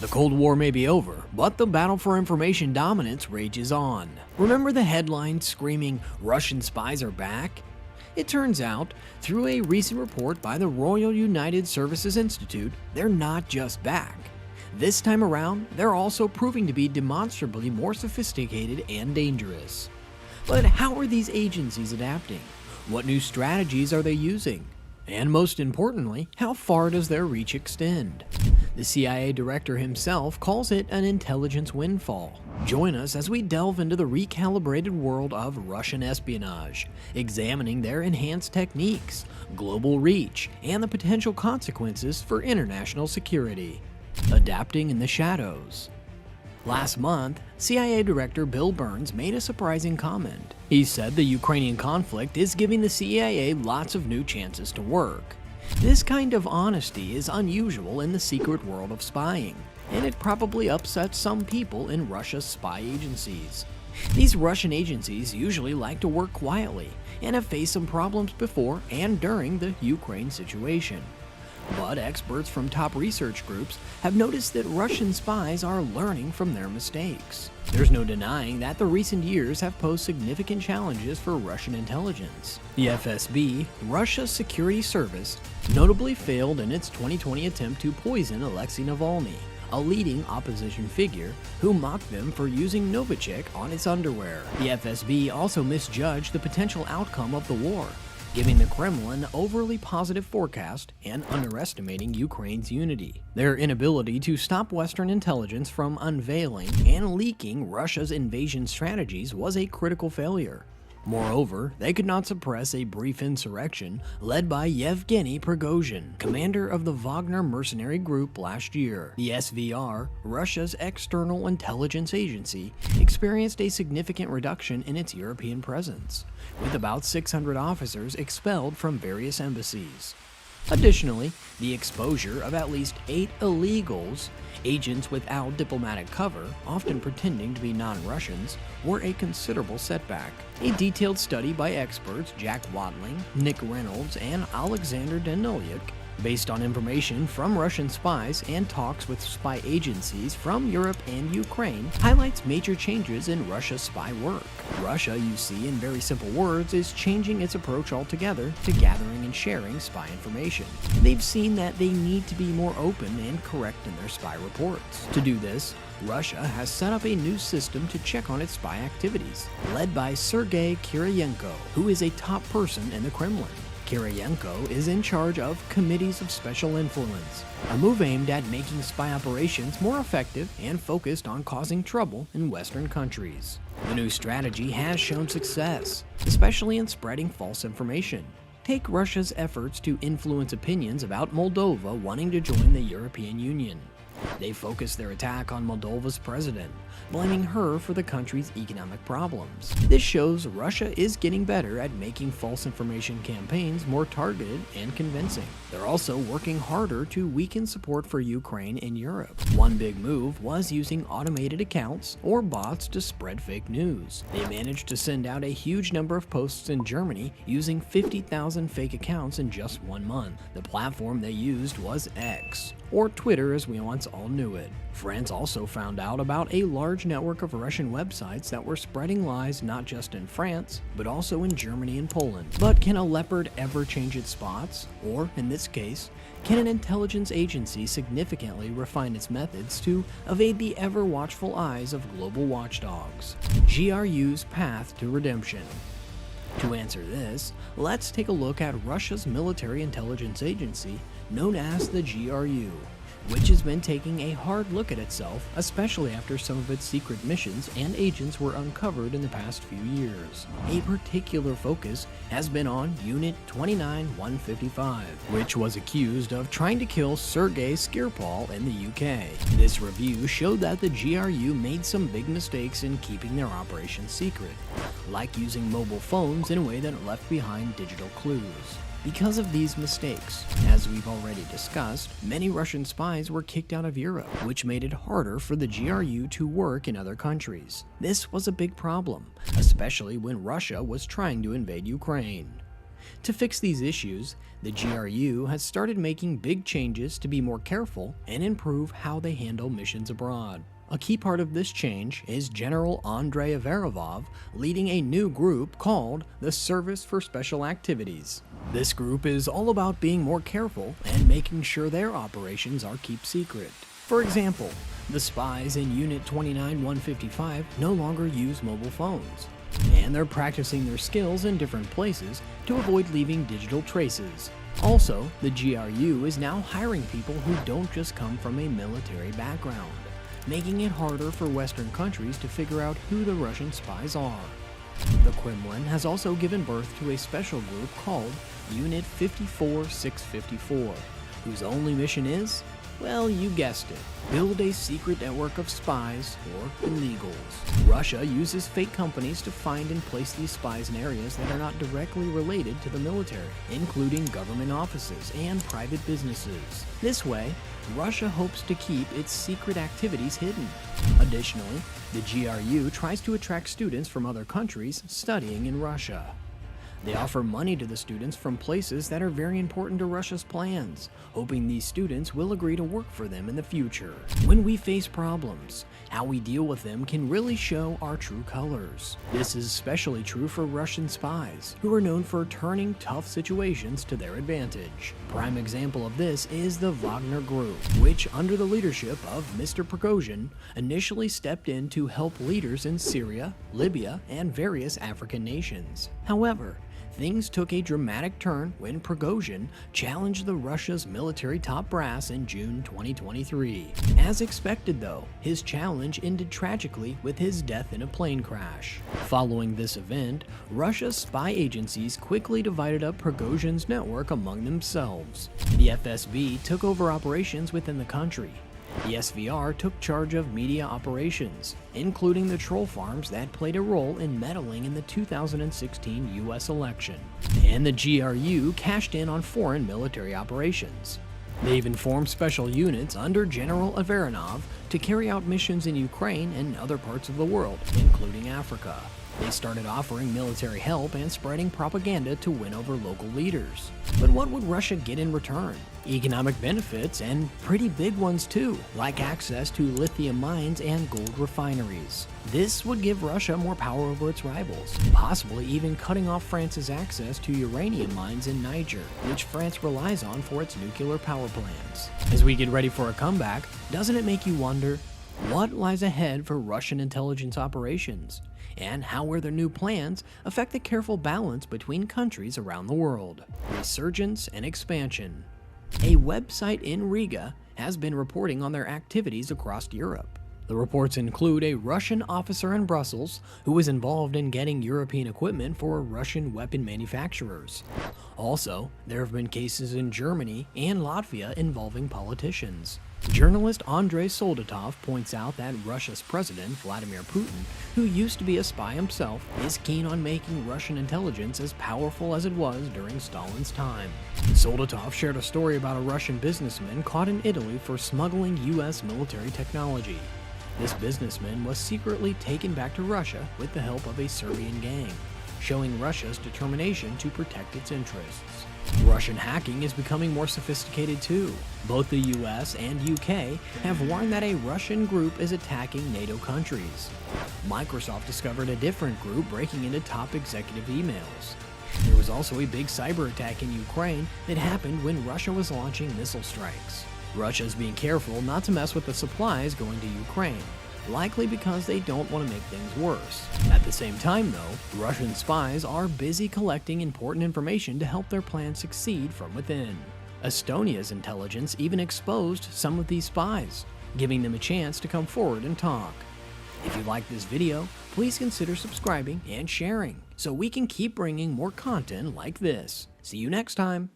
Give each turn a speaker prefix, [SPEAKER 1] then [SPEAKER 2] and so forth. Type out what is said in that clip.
[SPEAKER 1] The Cold War may be over, but the battle for information dominance rages on. Remember the headlines screaming, "Russian spies are back"? It turns out, through a recent report by the Royal United Services Institute, they're not just back. This time around, they're also proving to be demonstrably more sophisticated and dangerous. But how are these agencies adapting? What new strategies are they using? And most importantly, how far does their reach extend? The CIA director himself calls it an intelligence windfall. Join us as we delve into the recalibrated world of Russian espionage, examining their enhanced techniques, global reach, and the potential consequences for international security. Adapting in the shadows. Last month, CIA Director Bill Burns made a surprising comment. He said the Ukrainian conflict is giving the CIA lots of new chances to work. This kind of honesty is unusual in the secret world of spying, and it probably upsets some people in Russia's spy agencies. These Russian agencies usually like to work quietly and have faced some problems before and during the Ukraine situation. But experts from top research groups have noticed that Russian spies are learning from their mistakes. There's no denying that the recent years have posed significant challenges for Russian intelligence. The FSB, Russia's security service, notably failed in its 2020 attempt to poison Alexei Navalny, a leading opposition figure, who mocked them for using Novichok on its underwear. The FSB also misjudged the potential outcome of the war, giving the Kremlin an overly positive forecast and underestimating Ukraine's unity. Their inability to stop Western intelligence from unveiling and leaking Russia's invasion strategies was a critical failure. Moreover, they could not suppress a brief insurrection led by Yevgeny Prigozhin, commander of the Wagner mercenary group last year. The SVR, Russia's external intelligence agency, experienced a significant reduction in its European presence, with about 600 officers expelled from various embassies. Additionally, the exposure of at least 8 illegals, agents without diplomatic cover, often pretending to be non-Russians, were a considerable setback. A detailed study by experts Jack Watling, Nick Reynolds, and Alexander Danilyuk, based on information from Russian spies and talks with spy agencies from Europe and Ukraine, highlights major changes in Russia's spy work. Russia, you see, in very simple words, is changing its approach altogether to gathering and sharing spy information. They've seen that they need to be more open and correct in their spy reports. To do this, Russia has set up a new system to check on its spy activities, led by Sergei Kiriyenko, who is a top person in the Kremlin. Kiriyenko is in charge of Committees of Special Influence, a move aimed at making spy operations more effective and focused on causing trouble in Western countries. The new strategy has shown success, especially in spreading false information. Take Russia's efforts to influence opinions about Moldova wanting to join the European Union. They focused their attack on Moldova's president, blaming her for the country's economic problems. This shows Russia is getting better at making false information campaigns more targeted and convincing. They're also working harder to weaken support for Ukraine in Europe. One big move was using automated accounts or bots to spread fake news. They managed to send out a huge number of posts in Germany using 50,000 fake accounts in just 1 month. The platform they used was X, or Twitter as we once all knew it. France also found out about a large network of Russian websites that were spreading lies not just in France, but also in Germany and Poland. But can a leopard ever change its spots? Or, in this case, can an intelligence agency significantly refine its methods to evade the ever-watchful eyes of global watchdogs? GRU's path to redemption. To answer this, let's take a look at Russia's military intelligence agency, known as the GRU, which has been taking a hard look at itself, especially after some of its secret missions and agents were uncovered in the past few years. A particular focus has been on Unit 29155, which was accused of trying to kill Sergei Skripal in the UK. This review showed that the GRU made some big mistakes in keeping their operation secret, like using mobile phones in a way that left behind digital clues. Because of these mistakes, as we've already discussed, many Russian spies were kicked out of Europe, which made it harder for the GRU to work in other countries. This was a big problem, especially when Russia was trying to invade Ukraine. To fix these issues, the GRU has started making big changes to be more careful and improve how they handle missions abroad. A key part of this change is General Andrei Averovov leading a new group called the Service for Special Activities. This group is all about being more careful and making sure their operations are kept secret. For example, the spies in Unit 29155 no longer use mobile phones, and they're practicing their skills in different places to avoid leaving digital traces. Also, the GRU is now hiring people who don't just come from a military background, making it harder for Western countries to figure out who the Russian spies are. The Kremlin has also given birth to a special group called Unit 54654, whose only mission is, well, you guessed it, build a secret network of spies or illegals. Russia uses fake companies to find and place these spies in areas that are not directly related to the military, including government offices and private businesses. This way, Russia hopes to keep its secret activities hidden. Additionally, the GRU tries to attract students from other countries studying in Russia. They offer money to the students from places that are very important to Russia's plans, hoping these students will agree to work for them in the future. When we face problems, how we deal with them can really show our true colors. This is especially true for Russian spies, who are known for turning tough situations to their advantage. Prime example of this is the Wagner Group, which, under the leadership of Mr. Prigozhin, initially stepped in to help leaders in Syria, Libya, and various African nations. However, things took a dramatic turn when Prigozhin challenged the Russia's military top brass in June 2023. As expected though, his challenge ended tragically with his death in a plane crash. Following this event, Russia's spy agencies quickly divided up Prigozhin's network among themselves. The FSB took over operations within the country. The SVR took charge of media operations, including the troll farms that played a role in meddling in the 2016 US election. And the GRU cashed in on foreign military operations. They even formed special units under General Averonov to carry out missions in Ukraine and other parts of the world, including Africa. They started offering military help and spreading propaganda to win over local leaders. But what would Russia get in return? Economic benefits, and pretty big ones too, like access to lithium mines and gold refineries. This would give Russia more power over its rivals, possibly even cutting off France's access to uranium mines in Niger, which France relies on for its nuclear power plants. As we get ready for a comeback, doesn't it make you wonder, what lies ahead for Russian intelligence operations? And how will their new plans affect the careful balance between countries around the world? Resurgence and expansion. A website in Riga has been reporting on their activities across Europe. The reports include a Russian officer in Brussels who was involved in getting European equipment for Russian weapon manufacturers. Also, there have been cases in Germany and Latvia involving politicians. Journalist Andrei Soldatov points out that Russia's president, Vladimir Putin, who used to be a spy himself, is keen on making Russian intelligence as powerful as it was during Stalin's time. Soldatov shared a story about a Russian businessman caught in Italy for smuggling US military technology. This businessman was secretly taken back to Russia with the help of a Serbian gang, showing Russia's determination to protect its interests. Russian hacking is becoming more sophisticated too. Both the US and UK have warned that a Russian group is attacking NATO countries. Microsoft discovered a different group breaking into top executive emails. There was also a big cyber attack in Ukraine that happened when Russia was launching missile strikes. Russia is being careful not to mess with the supplies going to Ukraine, likely because they don't want to make things worse. At the same time though, Russian spies are busy collecting important information to help their plans succeed from within. Estonia's intelligence even exposed some of these spies, giving them a chance to come forward and talk. If you like this video, please consider subscribing and sharing so we can keep bringing more content like this. See you next time!